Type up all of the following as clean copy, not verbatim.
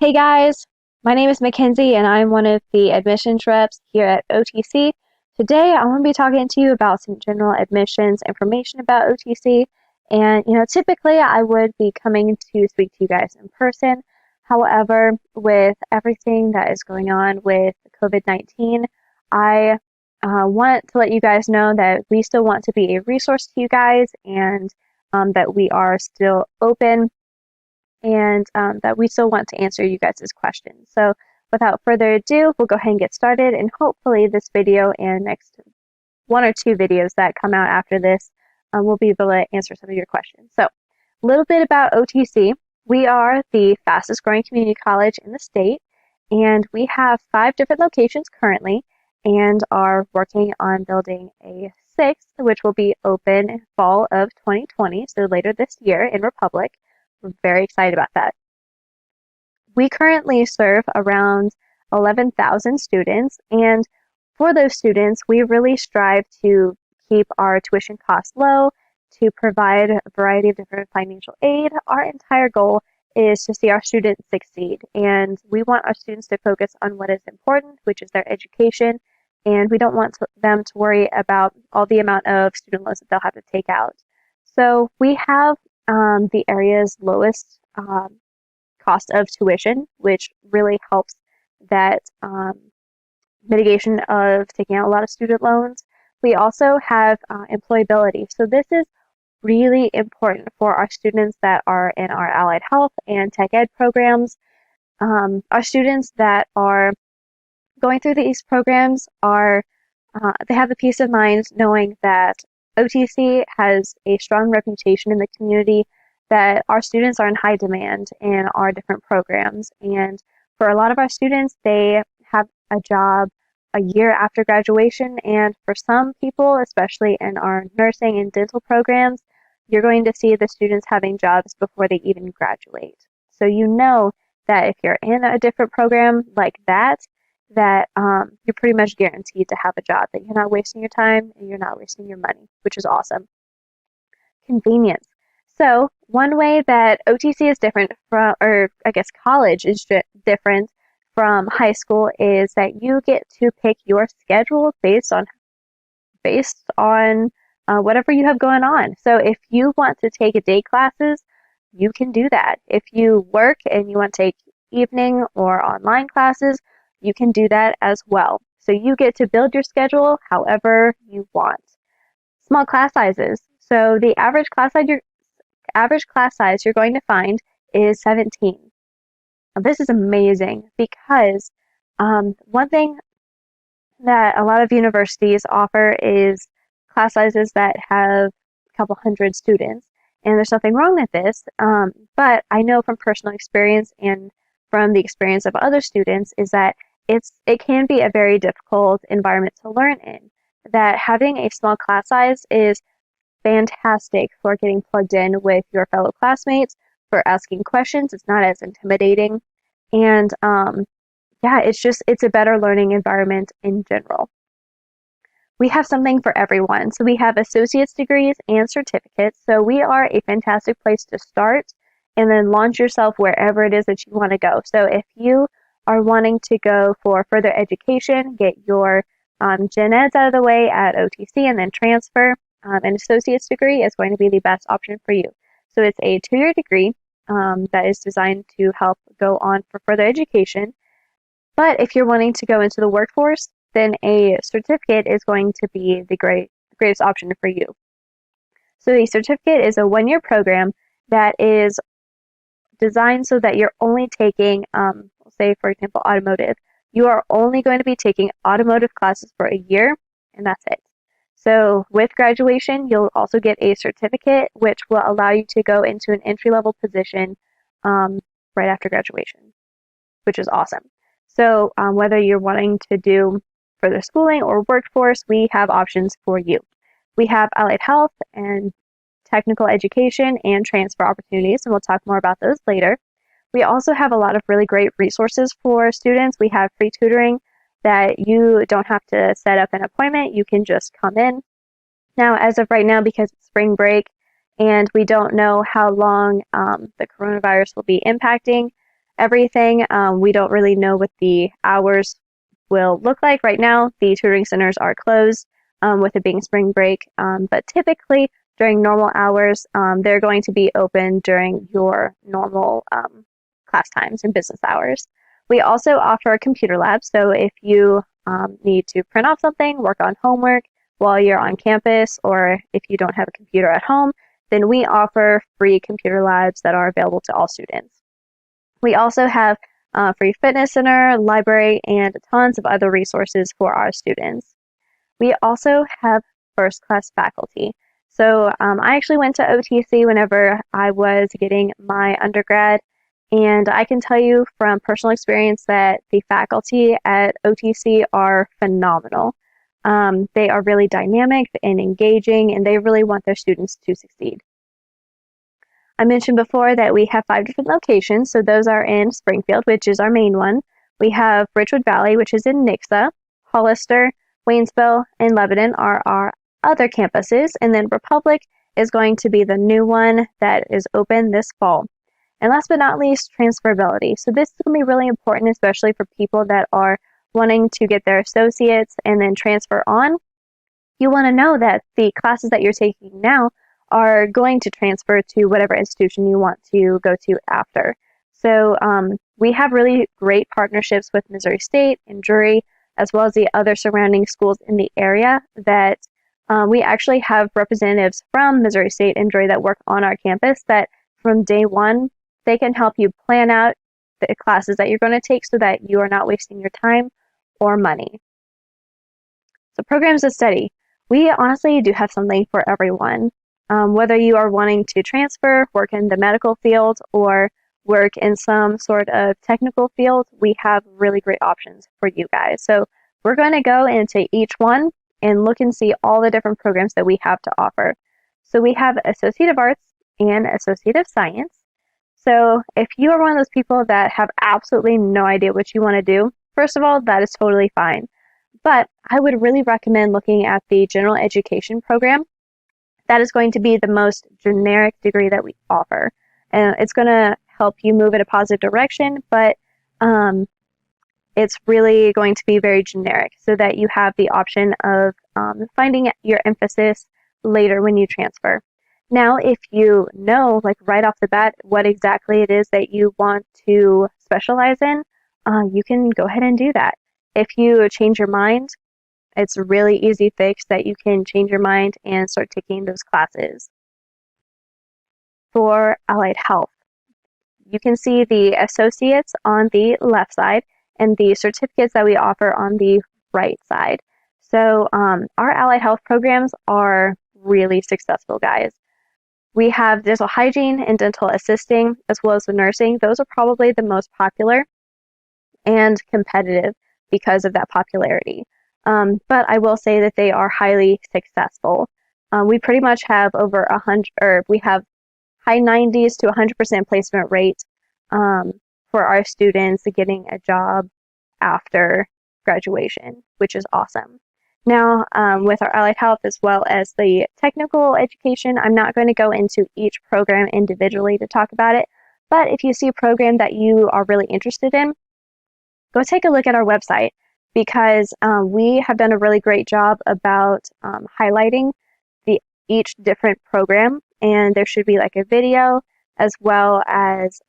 Hey guys, my name is Mackenzie and I'm one of the admissions reps here at OTC. Today I want to be talking to you about some general admissions information about OTC. And typically I would be coming to speak to you guys in person. However, with everything that is going on with COVID-19, I want to let you guys know that we still want to be a resource to you guys and that we are still open and that we still want to answer you guys' questions. So without further ado, we'll go ahead and get started, and hopefully this video and next one or two videos that come out after this will be able to answer some of your questions. So a little bit about OTC. We are the fastest growing community college in the state, and we have 5 different locations currently and are working on building a 6th, which will be open fall of 2020, so later this year in Republic. We're very excited about that. We currently serve around 11,000 students, and for those students, we really strive to keep our tuition costs low, to provide a variety of different financial aid. Our entire goal is to see our students succeed, and we want our students to focus on what is important, which is their education, and we don't want them to worry about all the amount of student loans that they'll have to take out. So we have the area's lowest cost of tuition, which really helps that mitigation of taking out a lot of student loans. We also have employability. So this is really important for our students that are in our allied health and tech ed programs. Our students that are going through these programs they have the peace of mind knowing that OTC has a strong reputation in the community, that our students are in high demand in our different programs. And for a lot of our students, they have a job a year after graduation. And for some people, especially in our nursing and dental programs, you're going to see the students having jobs before they even graduate. So you know that if you're in a different program like that, you're pretty much guaranteed to have a job, that you're not wasting your time and you're not wasting your money, which is awesome. Convenience. So one way that OTC is different from, or I guess college is different from high school, is that you get to pick your schedule based on whatever you have going on. So if you want to take day classes, you can do that. If you work and you want to take evening or online classes, you can do that as well. So you get to build your schedule however you want. Small class sizes. So the average class size you're going to find is 17. Now, this is amazing because one thing that a lot of universities offer is class sizes that have a couple hundred students, and there's nothing wrong with this. But I know from personal experience and from the experience of other students is that it can be a very difficult environment to learn in. That having a small class size is fantastic for getting plugged in with your fellow classmates, for asking questions. It's not as intimidating, and yeah, it's a better learning environment in general. We have something for everyone. So we have associate's degrees and certificates. So we are a fantastic place to start and then launch yourself wherever it is that you want to go. So if you are wanting to go for further education, get your gen eds out of the way at OTC and then transfer, an associate's degree is going to be the best option for you. So it's a 2-year degree that is designed to help go on for further education. But if you're wanting to go into the workforce, then a certificate is going to be the greatest option for you. So the certificate is a 1-year program that is designed so that you're only taking, say for example, automotive. You are only going to be taking automotive classes for a year, and that's it. So with graduation, you'll also get a certificate, which will allow you to go into an entry-level position right after graduation, which is awesome. So whether you're wanting to do further schooling or workforce, we have options for you. We have allied health and technical education and transfer opportunities, and we'll talk more about those later. We also have a lot of really great resources for students. We have free tutoring that you don't have to set up an appointment. You can just come in. Now, as of right now, because it's spring break and we don't know how long the coronavirus will be impacting everything. We don't really know what the hours will look like right now. The tutoring centers are closed with it being spring break, but typically during normal hours, they're going to be open during your normal class times and business hours. We also offer computer labs, so if you need to print off something, work on homework while you're on campus, or if you don't have a computer at home, then we offer free computer labs that are available to all students. We also have a free fitness center, library, and tons of other resources for our students. We also have first-class faculty. So I actually went to OTC whenever I was getting my undergrad, and I can tell you from personal experience that the faculty at OTC are phenomenal. They are really dynamic and engaging, and they really want their students to succeed. I mentioned before that we have 5 different locations, so those are in Springfield, which is our main one. We have Ridgewood Valley, which is in Nixa, Hollister, Waynesville, and Lebanon are our other campuses, and then Republic is going to be the new one that is open this fall. And last but not least, transferability. So this is going to be really important, especially for people that are wanting to get their associates and then transfer on. You want to know that the classes that you're taking now are going to transfer to whatever institution you want to go to after. So we have really great partnerships with Missouri State and Drury, as well as the other surrounding schools in the area that we actually have representatives from Missouri State and Drury that work on our campus that from day one, they can help you plan out the classes that you're going to take so that you are not wasting your time or money. So programs of study. We honestly do have something for everyone. Whether you are wanting to transfer, work in the medical field, or work in some sort of technical field, we have really great options for you guys. So we're going to go into each one and look and see all the different programs that we have to offer. So we have Associate of Arts and Associate of Science. So if you are one of those people that have absolutely no idea what you want to do, first of all, that is totally fine. But I would really recommend looking at the General Education program. That is going to be the most generic degree that we offer. And it's going to help you move in a positive direction, but it's really going to be very generic so that you have the option of finding your emphasis later when you transfer. Now, if you know, like right off the bat, what exactly it is that you want to specialize in, you can go ahead and do that. If you change your mind, it's a really easy fix that you can change your mind and start taking those classes. For Allied Health, you can see the associates on the left side and the certificates that we offer on the right side. So our Allied Health programs are really successful, guys. We have dental hygiene and dental assisting, as well as the nursing. Those are probably the most popular and competitive because of that popularity. But I will say that they are highly successful. We pretty much have over 100, or we have high 90s to 100% placement rate for our students getting a job after graduation, which is awesome. Now, with our Allied Health as well as the technical education, I'm not going to go into each program individually to talk about it, but if you see a program that you are really interested in, go take a look at our website because we have done a really great job about highlighting each different program, and there should be like a video as well as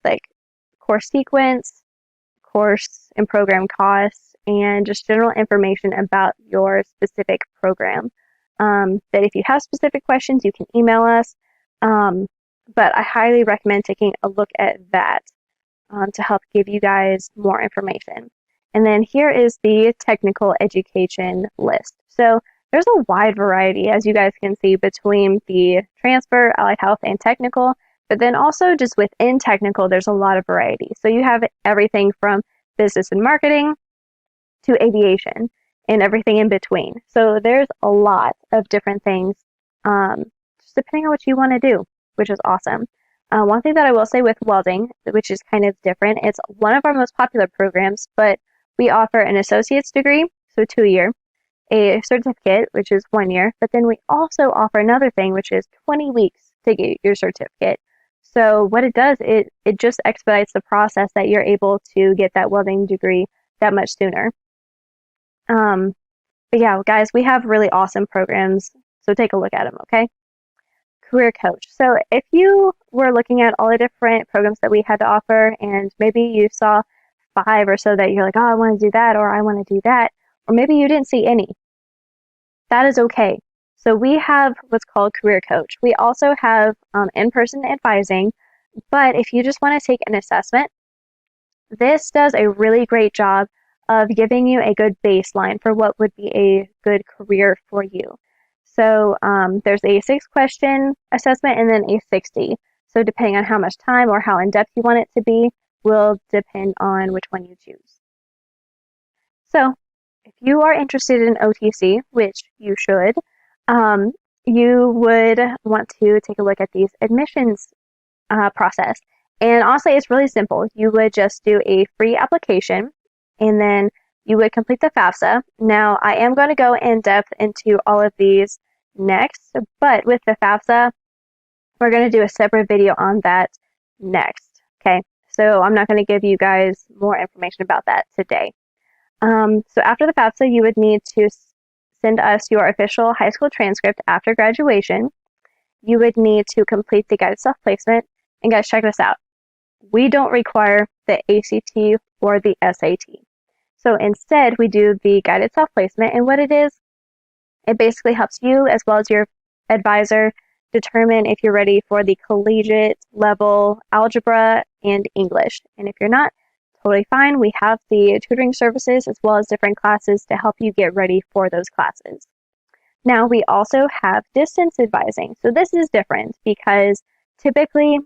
like course sequence, course and program costs, and just general information about your specific program. That if you have specific questions, you can email us, but I highly recommend taking a look at that to help give you guys more information. And then here is the technical education list. So there's a wide variety, as you guys can see, between the transfer, Allied Health, and technical, but then also just within technical, there's a lot of variety. So you have everything from business and marketing to aviation and everything in between. So there's a lot of different things, just depending on what you want to do, which is awesome. One thing that I will say with welding, which is kind of different, it's one of our most popular programs, but we offer an associate's degree, so 2-year, a certificate, which is 1 year, but then we also offer another thing, which is 20 weeks to get your certificate. So what it does, it just expedites the process that you're able to get that welding degree that much sooner. But yeah, guys, we have really awesome programs, so take a look at them, okay? Career Coach. So if you were looking at all the different programs that we had to offer, and maybe you saw 5 or so that you're like, oh, I want to do that, or I want to do that, or maybe you didn't see any, that is okay. So we have what's called Career Coach. We also have in-person advising, but if you just want to take an assessment, this does a really great job of giving you a good baseline for what would be a good career for you. So there's a 6-question assessment and then a 60. So depending on how much time or how in-depth you want it to be will depend on which one you choose. So if you are interested in OTC, which you should, you would want to take a look at these admissions process. And honestly, it's really simple. You would just do a free application and then you would complete the FAFSA. Now, I am going to go in depth into all of these next, but with the FAFSA, we're going to do a separate video on that next. Okay, so I'm not going to give you guys more information about that today. So after the FAFSA, you would need to send us your official high school transcript after graduation. You would need to complete the guided self-placement. And guys, check this out. We don't require the ACT or the SAT. So instead, we do the guided self-placement. And what it is, it basically helps you as well as your advisor determine if you're ready for the collegiate level algebra and English. And if you're not, totally fine. We have the tutoring services as well as different classes to help you get ready for those classes. Now, we also have distance advising. So this is different because typically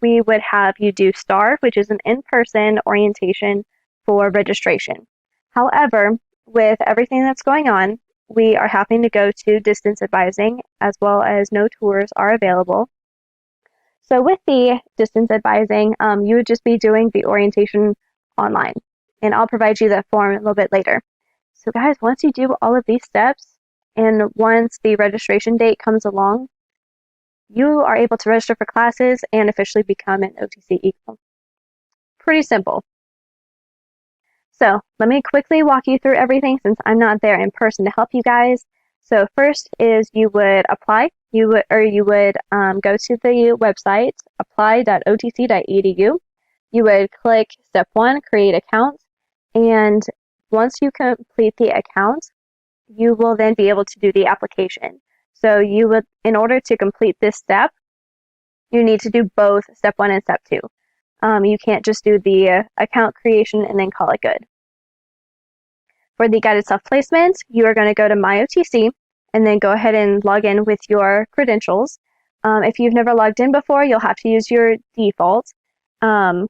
we would have you do STAR, which is an in-person orientation for registration. However, with everything that's going on, we are having to go to distance advising as well as no tours are available. So with the distance advising, you would just be doing the orientation online, and I'll provide you that form a little bit later. So guys, once you do all of these steps, and once the registration date comes along, you are able to register for classes and officially become an OTC Eagle. Pretty simple. So let me quickly walk you through everything since I'm not there in person to help you guys. So first is you would apply. You would go to the website apply.otc.edu. You would click step 1, create account, and once you complete the account, you will then be able to do the application. So you would, in order to complete this step, you need to do both step 1 and step 2. You can't just do the account creation and then call it good. For the guided self-placement, you are going to go to My OTC and then go ahead and log in with your credentials. If you've never logged in before, you'll have to use your default. And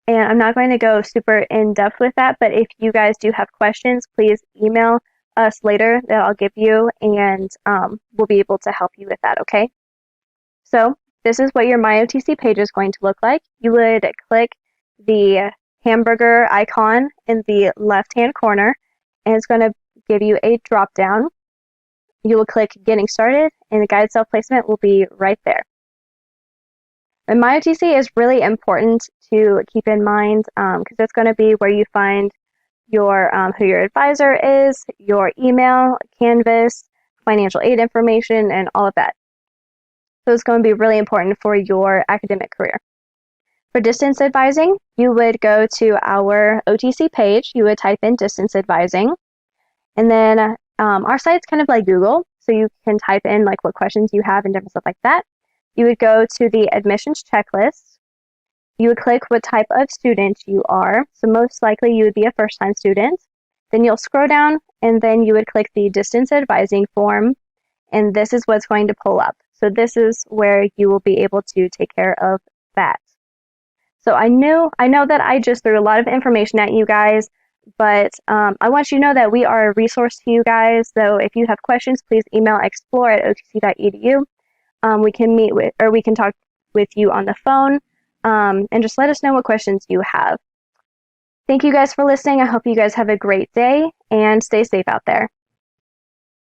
I'm not going to go super in-depth with that, but if you guys do have questions, please email us later that I'll give you, and we'll be able to help you with that, okay? So this is what your My OTC page is going to look like. You would click the hamburger icon in the left-hand corner, and it's going to give you a drop-down. You will click Getting Started, and the guided self-placement will be right there. And My OTC is really important to keep in mind because it's going to be where you find your who your advisor is, your email, Canvas, financial aid information, and all of that. So it's going to be really important for your academic career. For distance advising, you would go to our OTC page. You would type in distance advising, and then our site's kind of like Google, so you can type in like what questions you have and different stuff like that. You would go to the admissions checklist. You would click what type of student you are. So most likely you would be a first-time student. Then you'll scroll down and then you would click the distance advising form, and this is what's going to pull up. So this is where you will be able to take care of that. So I know that I just threw a lot of information at you guys, but I want you to know that we are a resource to you guys. So if you have questions, please email explore@otc.edu. We can meet with, or we can talk with you on the phone, and just let us know what questions you have. Thank you guys for listening. I hope you guys have a great day and stay safe out there.